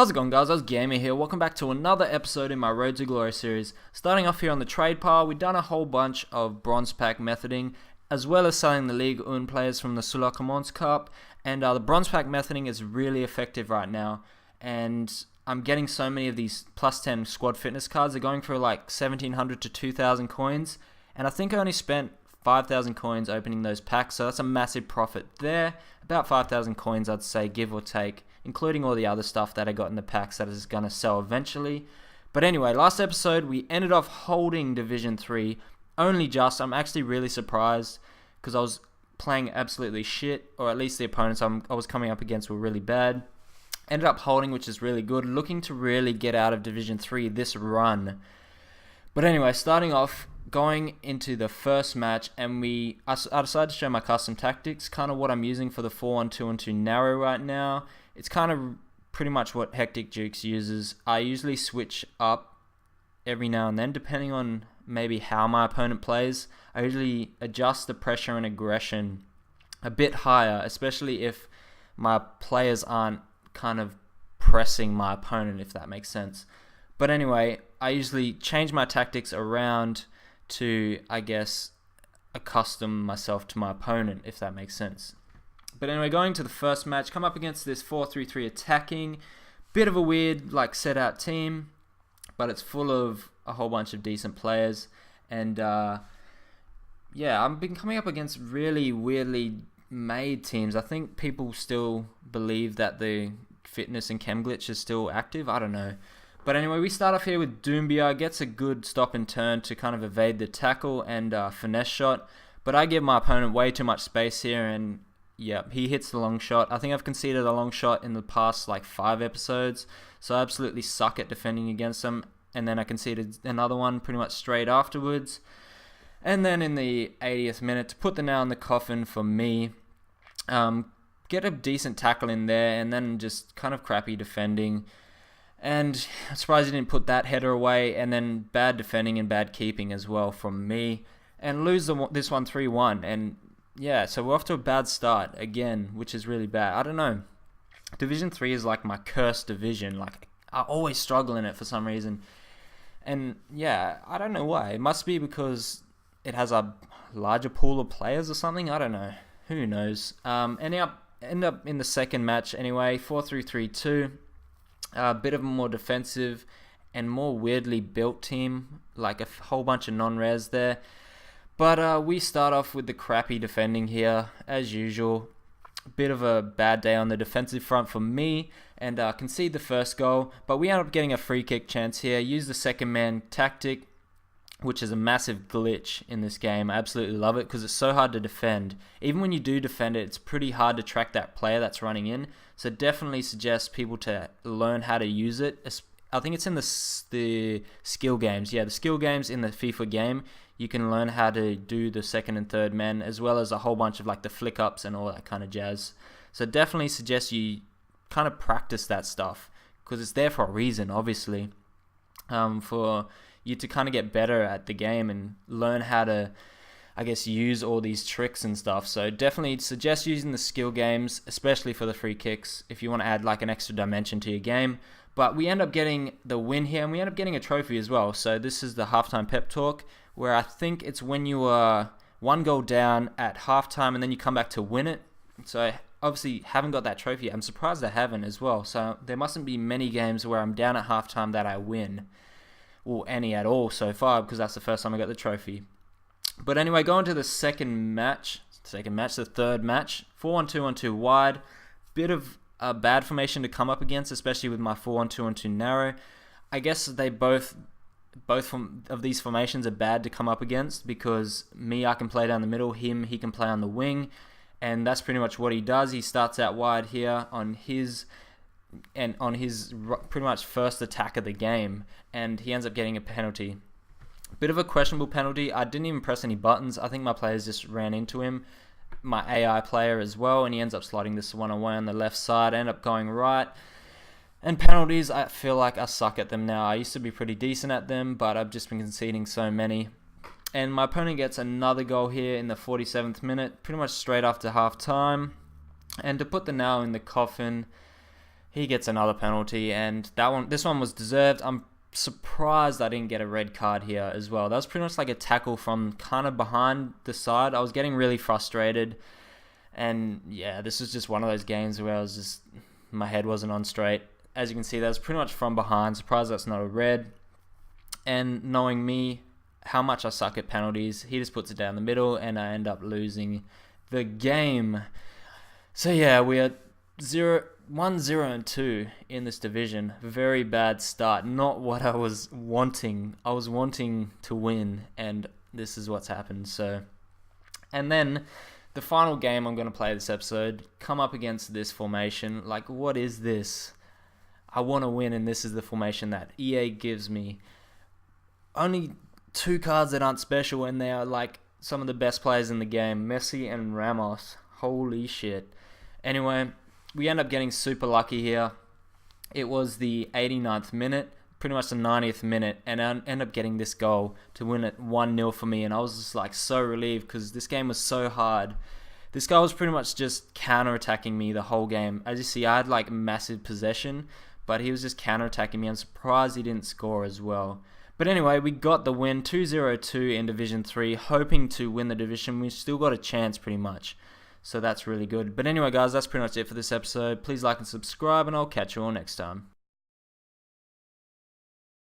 How's it going, guys? I was Gamer here. Welcome back to another episode in my Road to Glory series. Starting off here on the trade pile, we've done a whole bunch of bronze pack methoding, as well as selling the League 1 players from the Sulakamons Cup. And the bronze pack methoding is really effective right now. And I'm getting so many of these plus 10 squad fitness cards. They're going for like 1,700 to 2,000 coins. And I think I only spent 5,000 coins opening those packs, so that's a massive profit there. About 5,000 coins, I'd say, give or take, including all the other stuff that I got in the packs that is going to sell eventually. But anyway, last episode, we ended off holding Division 3, only just. I'm actually really surprised, because I was playing absolutely shit, or at least the opponents I was coming up against were really bad. Ended up holding, which is really good, looking to really get out of Division 3 this run. But anyway, starting off, going into the first match, and I decided to show my custom tactics, kind of what I'm using for the 4-1-2-1-2 narrow right now. It's kind of pretty much what Hectic Jukes uses. I usually switch up every now and then, depending on maybe how my opponent plays. I usually adjust the pressure and aggression a bit higher, especially if my players aren't kind of pressing my opponent, if that makes sense. But anyway, I usually change my tactics around to, I guess, accustom myself to my opponent, if that makes sense. But anyway, going to the first match, come up against this 4-3-3 attacking. Bit of a weird, set out team, but it's full of a whole bunch of decent players. And yeah, I've been coming up against really weirdly made teams. I think people still believe that the fitness and chem glitch is still active. I don't know. But anyway, we start off here with Doumbia. Gets a good stop and turn to kind of evade the tackle and finesse shot. But I give my opponent way too much space here, and yeah, he hits the long shot. I think I've conceded a long shot in the past 5 episodes, so I absolutely suck at defending against them. And then I conceded another one pretty much straight afterwards. And then in the 80th minute, to put the nail in the coffin for me, get a decent tackle in there, and then just kind of crappy defending. And I'm surprised he didn't put that header away, and then bad defending and bad keeping as well from me, and lose this one 3-1. And yeah, so we're off to a bad start again, which is really bad. I don't know. Division 3 is like my cursed division. I always struggle in it for some reason. And yeah, I don't know why. It must be because it has a larger pool of players or something. I don't know. Who knows? End up in the second match anyway, 4-3-3-2. A bit of a more defensive and more weirdly built team, like a whole bunch of non-res there. But we start off with the crappy defending here, as usual. Bit of a bad day on the defensive front for me, and concede the first goal. But we end up getting a free kick chance here. Use the second man tactic, which is a massive glitch in this game. I absolutely love it because it's so hard to defend. Even when you do defend it, it's pretty hard to track that player that's running in. So definitely suggest people to learn how to use it. I think it's in the skill games. Yeah, the skill games in the FIFA game, you can learn how to do the second and third men, as well as a whole bunch of the flick ups and all that kind of jazz. So definitely suggest you kind of practice that stuff, because it's there for a reason, obviously. For you to kind of get better at the game and learn how to, I guess, use all these tricks and stuff. So definitely suggest using the skill games, especially for the free kicks, if you want to add an extra dimension to your game. But we end up getting the win here, and we end up getting a trophy as well. So this is the halftime pep talk, where I think it's when you are 1 goal down at halftime and then you come back to win it. So I obviously haven't got that trophy yet. I'm surprised I haven't as well. So there mustn't be many games where I'm down at halftime that I win, or any at all so far, because that's the first time I got the trophy. But anyway, going to the second match, the third match, 4-1-2-1-2 wide. Bit of a bad formation to come up against, especially with my 4-1-2-1-2 narrow. I guess both of these formations are bad to come up against, because I can play down the middle, he can play on the wing, and that's pretty much what he does. He starts out wide here on his pretty much first attack of the game, and he ends up getting a penalty. Bit of a questionable penalty. I didn't even press any buttons. I think my players just ran into him, my AI player as well, and he ends up slotting this one away on the left side, end up going right. And penalties, I feel like I suck at them now. I used to be pretty decent at them, but I've just been conceding so many. And my opponent gets another goal here in the 47th minute, pretty much straight after half time. And to put the nail in the coffin, he gets another penalty, and this one was deserved. I'm surprised I didn't get a red card here as well. That was pretty much like a tackle from kind of behind the side. I was getting really frustrated, and yeah, this was just one of those games where my head wasn't on straight. As you can see, that was pretty much from behind. Surprised that's not a red. And knowing me, how much I suck at penalties, he just puts it down the middle, and I end up losing the game. So yeah, we are 1-0-2 in this division. Very bad start. Not what I was wanting. I was wanting to win, and this is what's happened. So, and then the final game I'm going to play this episode, come up against this formation. Like, what is this? I want to win, and this is the formation that EA gives me. Only 2 cards that aren't special, and they are like some of the best players in the game, Messi and Ramos. Holy shit. Anyway, we end up getting super lucky here. It was the 89th minute, pretty much the 90th minute, and I end up getting this goal to win it 1-0 for me, and I was just like so relieved because this game was so hard. This guy was pretty much just counter-attacking me the whole game. As you see, I had like massive possession, but he was just counter-attacking me. I'm surprised he didn't score as well. But anyway, we got the win, 2-0-2 in Division 3, hoping to win the division. We've still got a chance pretty much, so that's really good. But anyway guys, that's pretty much it for this episode. Please like and subscribe, and I'll catch you all next time.